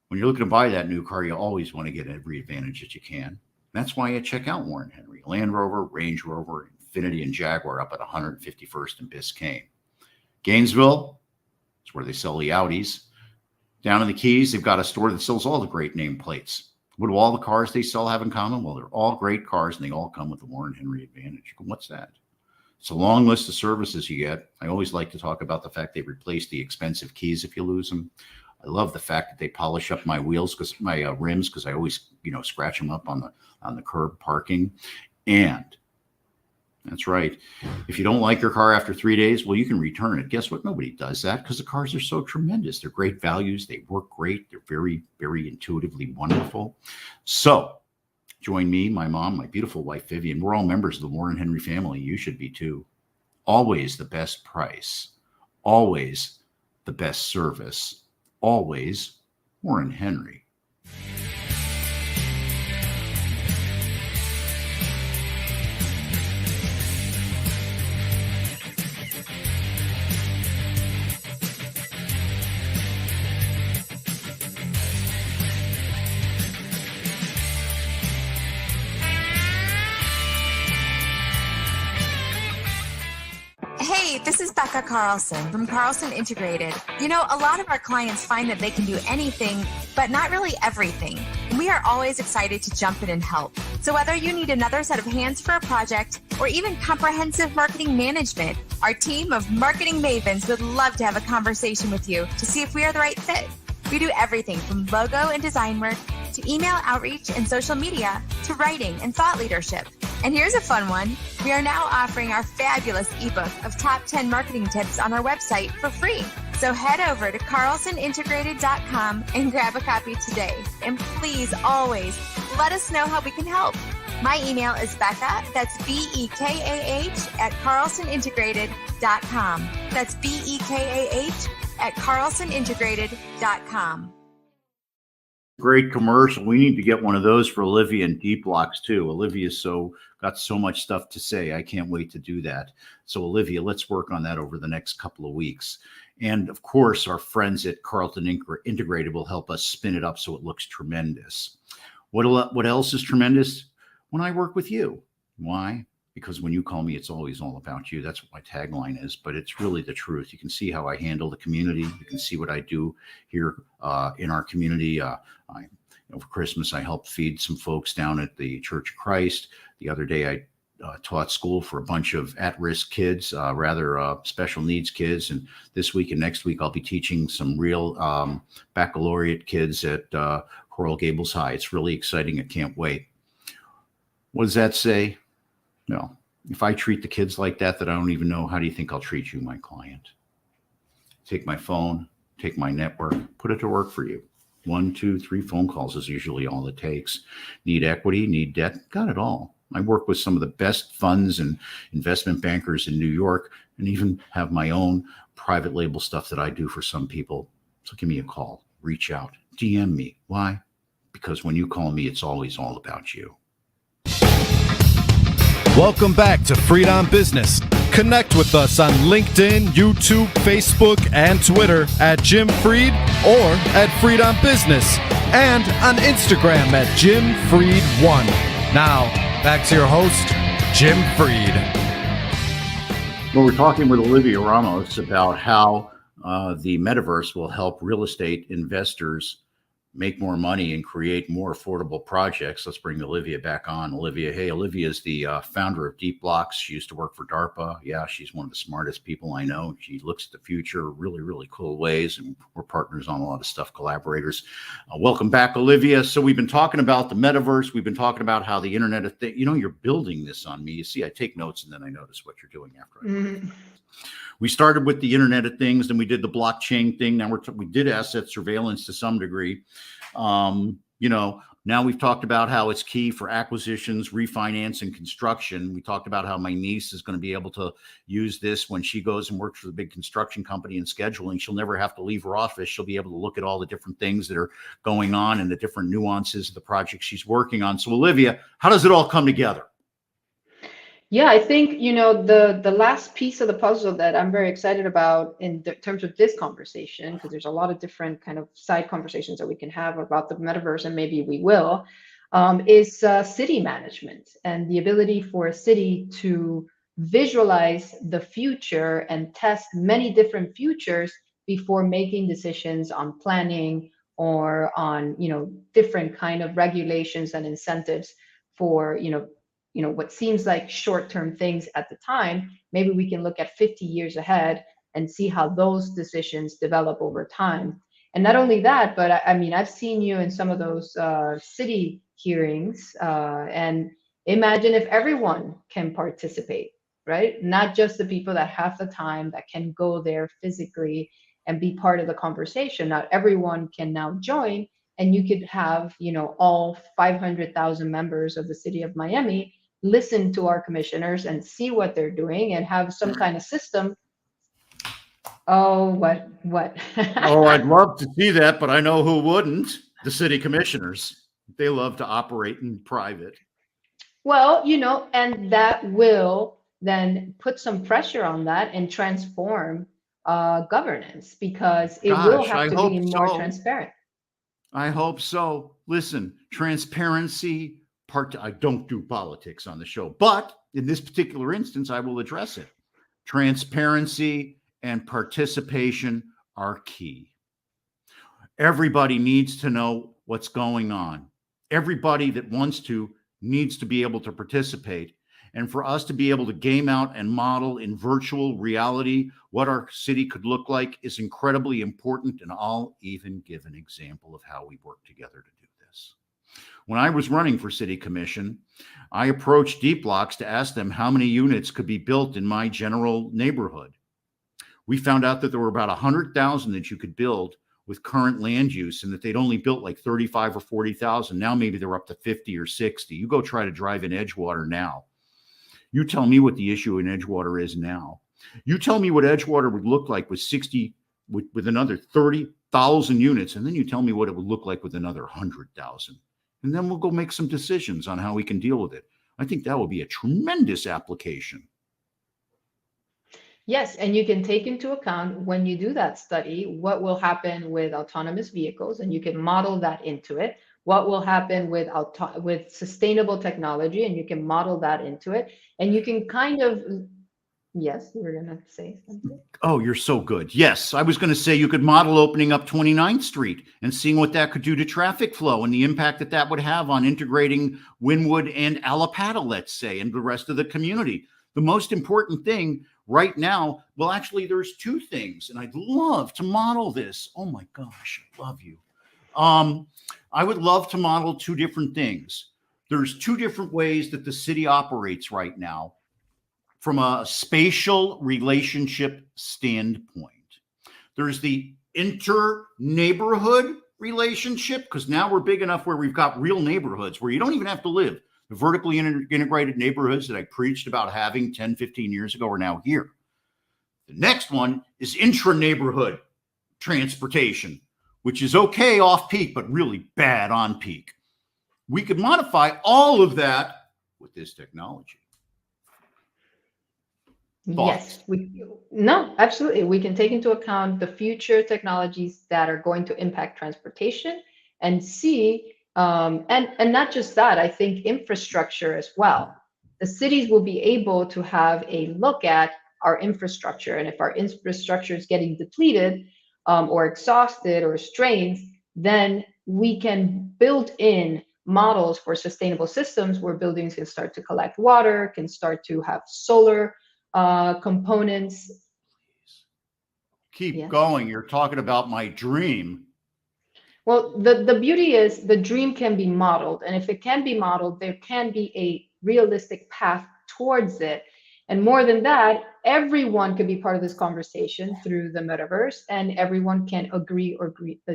When you're looking to buy that new car, you always want to get every advantage that you can. That's why I check out Warren Henry. Land Rover, Range Rover, Infiniti, and Jaguar up at 151st and Biscayne. Gainesville, it's where they sell the Audis. Down in the Keys, they've got a store that sells all the great nameplates. What do all the cars they sell have in common? Well, they're all great cars, and they all come with the Warren Henry Advantage. What's that? It's a long list of services you get. I always like to talk about the fact they replace the expensive keys if you lose them. I love the fact that they polish up my wheels, because my rims, because I always, scratch them up on the curb parking. And that's right. If you don't like your car after 3 days, well, you can return it. Guess what? Nobody does that, because the cars are so tremendous. They're great values. They work great. They're very, very intuitively wonderful. So join me, my mom, my beautiful wife, Vivian. We're all members of the Warren Henry family. You should be too. Always the best price. Always the best service. Always Warren Henry. Hey, this is Becca Becca Carlson from Carlson Integrated. You know, a lot of our clients find that they can do anything, but not really everything. We are always excited to jump in and help. So whether you need another set of hands for a project or even comprehensive marketing management, our team of marketing mavens would love to have a conversation with you to see if we are the right fit. We do everything from logo and design work to email outreach and social media to writing and thought leadership. And here's a fun one. We are now offering our fabulous ebook of top 10 marketing tips on our website for free. So head over to carlsonintegrated.com and grab a copy today. And please always let us know how we can help. My email is Becca, that's BEKAH at carlsonintegrated.com. That's BEKAH at carlsonintegrated.com. Great commercial. We need to get one of those for Olivia and Deep Blocks too. Olivia's got so much stuff to say. I can't wait to do that. So Olivia, let's work on that over the next couple of weeks. And of course, our friends at Carlton Integrated will help us spin it up so it looks tremendous. What else is tremendous? When I work with you. Why? Because when you call me, it's always all about you. That's what my tagline is, but it's really the truth. You can see how I handle the community. You can see what I do here in our community. For Christmas, I helped feed some folks down at the Church of Christ. The other day, I taught school for a bunch of at-risk kids, special needs kids. And this week and next week, I'll be teaching some real baccalaureate kids at Coral Gables High. It's really exciting. I can't wait. What does that say? No. If I treat the kids like that I don't even know, how do you think I'll treat you, my client? Take my phone, take my network, put it to work for you. 1, 2, 3 phone calls is usually all it takes. Need equity, need debt, got it all. I work with some of the best funds and investment bankers in New York, and even have my own private label stuff that I do for some people. So give me a call, reach out, DM me. Why? Because when you call me, it's always all about you. Welcome back to Freed on Business. Connect with us on LinkedIn, YouTube, Facebook, and Twitter at Jim Freed or at Freed on Business, and on Instagram at Jim Freed1. Now, back to your host, Jim Freed. Well, we're talking with Olivia Ramos about how the Metaverse will help real estate investors make more money and create more affordable projects. Let's bring Olivia back on. Olivia, hey, Olivia is the founder of Deep Blocks. She used to work for DARPA. Yeah, she's one of the smartest people I know. She looks at the future really, really cool ways, and we're partners on a lot of stuff, collaborators. Welcome back, Olivia. So we've been talking about the Metaverse. We've been talking about how the Internet of Things, you're building this on me. You see, I take notes and then I notice what you're doing after I We started with the Internet of Things, then we did the blockchain thing. Now we did asset surveillance to some degree. Now we've talked about how it's key for acquisitions, refinance, and construction. We talked about how my niece is going to be able to use this when she goes and works for the big construction company in scheduling. She'll never have to leave her office. She'll be able to look at all the different things that are going on and the different nuances of the project she's working on. So Olivia, how does it all come together? Yeah, I think, the last piece of the puzzle that I'm very excited about in terms of this conversation, because there's a lot of different kind of side conversations that we can have about the metaverse, and maybe we will, is city management and the ability for a city to visualize the future and test many different futures before making decisions on planning or on, different kind of regulations and incentives for, what seems like short-term things at the time. Maybe we can look at 50 years ahead and see how those decisions develop over time. And not only that, but I've seen you in some of those city hearings, and imagine if everyone can participate, right? Not just the people that have the time that can go there physically and be part of the conversation. Not everyone can now join, and you could have, all 500,000 members of the city of Miami listen to our commissioners and see what they're doing and have some kind of system. Oh, what? Oh, I'd love to see that, but I know who wouldn't. The city commissioners. They love to operate in private. Well, and that will then put some pressure on that and transform governance, because it will have to be more transparent. I hope so. Listen, transparency. I don't do politics on the show, but in this particular instance, I will address it. Transparency and participation are key. Everybody needs to know what's going on. Everybody that wants to needs to be able to participate. And for us to be able to game out and model in virtual reality what our city could look like is incredibly important. And I'll even give an example of how we work together to do this. When I was running for city commission, I approached Deep Blocks to ask them how many units could be built in my general neighborhood. We found out that there were about 100,000 that you could build with current land use, and that they'd only built like 35 or 40,000. Now maybe they're up to 50 or 60. You go try to drive in Edgewater now. You tell me what the issue in Edgewater is now. You tell me what Edgewater would look like with with another 30,000 units, and then you tell me what it would look like with another 100,000. And then we'll go make some decisions on how we can deal with it. I think that would be a tremendous application. Yes, and you can take into account when you do that study, what will happen with autonomous vehicles, and you can model that into it. What will happen with sustainable technology, and you can model that into it. And you can kind of, yes, you were going to say something. Oh, you're so good. Yes, I was going to say you could model opening up 29th Street and seeing what that could do to traffic flow and the impact that that would have on integrating Wynwood and Allapattah, let's say, and the rest of the community. The most important thing right now, well, actually, there's two things, and I'd love to model this. Oh my gosh, I love you. I would love to model two different things. There's two different ways that the city operates right now from a spatial relationship standpoint. There's the inter-neighborhood relationship, because now we're big enough where we've got real neighborhoods where you don't even have to live. The vertically integrated neighborhoods that I preached about having 10, 15 years ago are now here. The next one is intra-neighborhood transportation, which is okay off peak, but really bad on peak. We could modify all of that with this technology. Thoughts? Yes, no, absolutely. We can take into account the future technologies that are going to impact transportation and see, and not just that, I think infrastructure as well. The cities will be able to have a look at our infrastructure, and if our infrastructure is getting depleted or exhausted or strained, then we can build in models for sustainable systems where buildings can start to collect water, can start to have solar components. Keep going. You're talking about my dream. Well, the beauty is the dream can be modeled, and if it can be modeled, there can be a realistic path towards it. And more than that, everyone could be part of this conversation through the metaverse, and everyone can agree or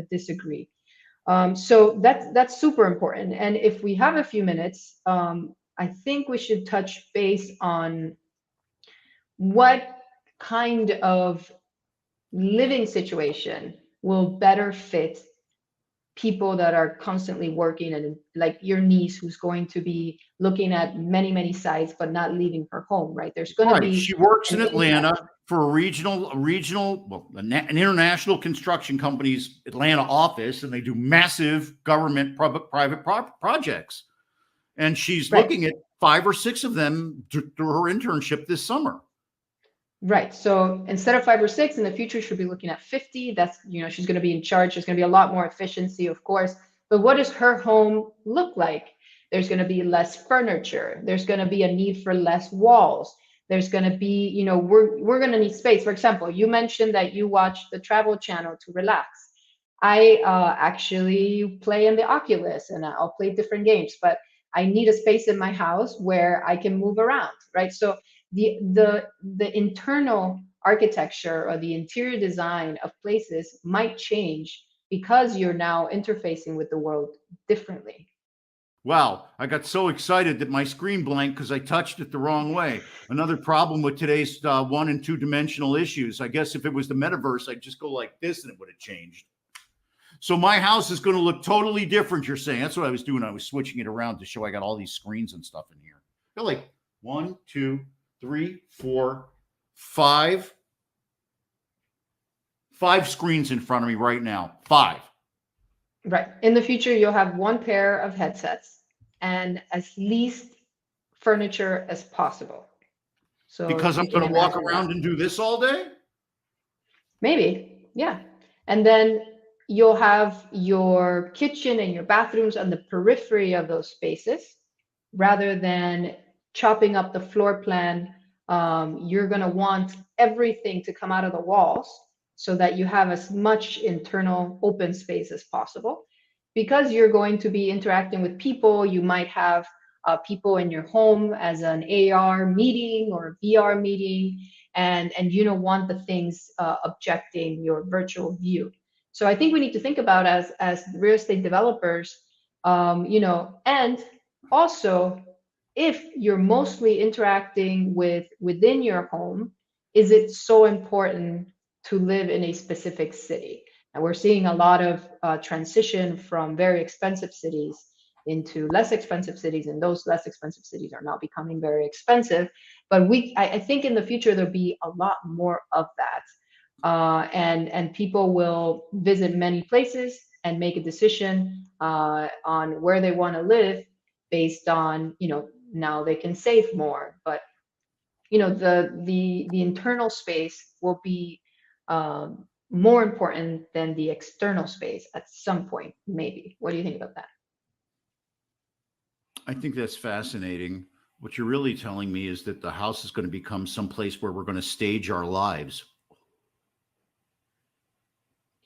disagree. So that's super important. And if we have a few minutes, I think we should touch base on what kind of living situation will better fit people that are constantly working, and like your niece who's going to be looking at many sites but not leaving her home, right? There's going to be, she works in Atlanta for an international construction company's Atlanta office, and they do massive government private projects, and she's looking at 5 or 6 of them through her internship this summer. Right. So instead of 5 or 6 in the future, she'll be looking at 50. That's, she's going to be in charge. There's going to be a lot more efficiency, of course. But what does her home look like? There's going to be less furniture. There's going to be a need for less walls. There's going to be, we're going to need space. For example, you mentioned that you watch the Travel Channel to relax. I actually play in the Oculus, and I'll play different games, but I need a space in my house where I can move around, right? So the internal architecture or the interior design of places might change because you're now interfacing with the world differently. Wow, I got so excited that my screen blanked because I touched it the wrong way. Another problem with today's 1 and 2 dimensional issues. I guess if it was the metaverse, I'd just go like this and it would have changed. So my house is going to look totally different, you're saying. That's what I was doing. I was switching it around to show I got all these screens and stuff in here. Got like 1, 2, 3, 4, 5 screens in front of me right now. 5. Right. In the future, you'll have 1 pair of headsets and as least furniture as possible. So because I'm going to walk around and do this all day? Maybe, yeah. And then you'll have your kitchen and your bathrooms on the periphery of those spaces rather than chopping up the floor plan. You're going to want everything to come out of the walls so that you have as much internal open space as possible. Because you're going to be interacting with people, you might have people in your home as an AR meeting or a VR meeting, and you don't want the things objecting your virtual view. So I think we need to think about as real estate developers, and also if you're mostly interacting within your home, is it so important to live in a specific city? And we're seeing a lot of transition from very expensive cities into less expensive cities, and those less expensive cities are now becoming very expensive. But I think in the future there'll be a lot more of that, and people will visit many places and make a decision on where they want to live based on, now they can save more, but the internal space will be more important than the external space at some point, maybe. What do you think about that? I think that's fascinating. What you're really telling me is that the house is going to become someplace where we're going to stage our lives.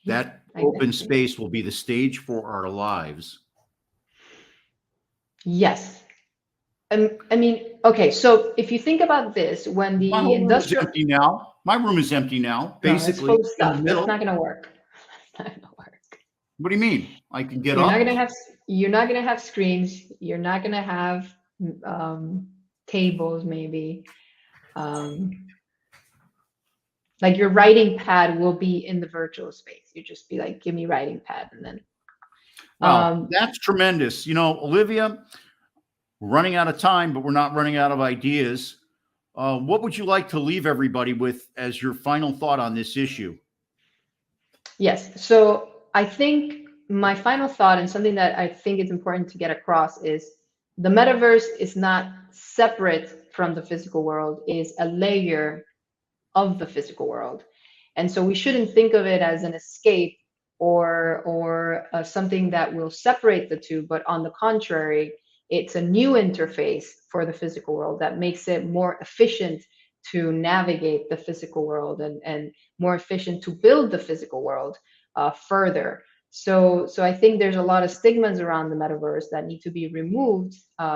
That open space will be the stage for our lives. Yes. I mean, okay, so if you think about this, when the industrial room is empty now. My room is empty now. Basically, no, stuff. That's not going to work. That's not going to work. What do you mean? I can get you're up. You're not going to have screens. You're not going to have tables, maybe. Like your writing pad will be in the virtual space. You just be like, give me writing pad, and then. That's tremendous. Olivia, we're running out of time, but we're not running out of ideas. What would you like to leave everybody with as your final thought on this issue? Yes. So I think my final thought, and something that I think is important to get across, is the metaverse is not separate from the physical world, is a layer of the physical world. And so we shouldn't think of it as an escape or something that will separate the two, but on the contrary, it's a new interface for the physical world that makes it more efficient to navigate the physical world and more efficient to build the physical world further. So I think there's a lot of stigmas around the metaverse that need to be removed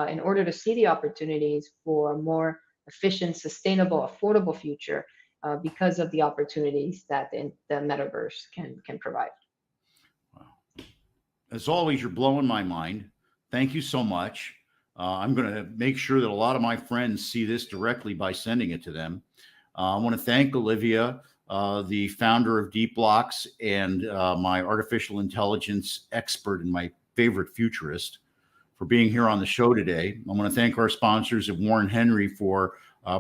in order to see the opportunities for a more efficient, sustainable, affordable future because of the opportunities that the metaverse can provide. Wow. As always, you're blowing my mind. Thank you so much. I'm going to make sure that a lot of my friends see this directly by sending it to them. I want to thank Olivia, the founder of Deep Blocks and my artificial intelligence expert and my favorite futurist, for being here on the show today. I want to thank our sponsors at Warren Henry for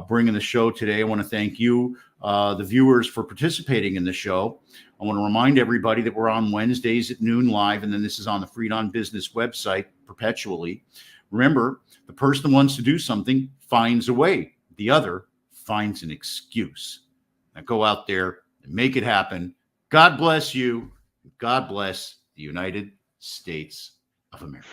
bringing the show today. I want to thank you, the viewers, for participating in the show. I want to remind everybody that we're on Wednesdays at noon live, and then this is on the Freed on Business website perpetually. Remember, the person who wants to do something finds a way. The other finds an excuse. Now go out there and make it happen. God bless you. God bless the United States of America.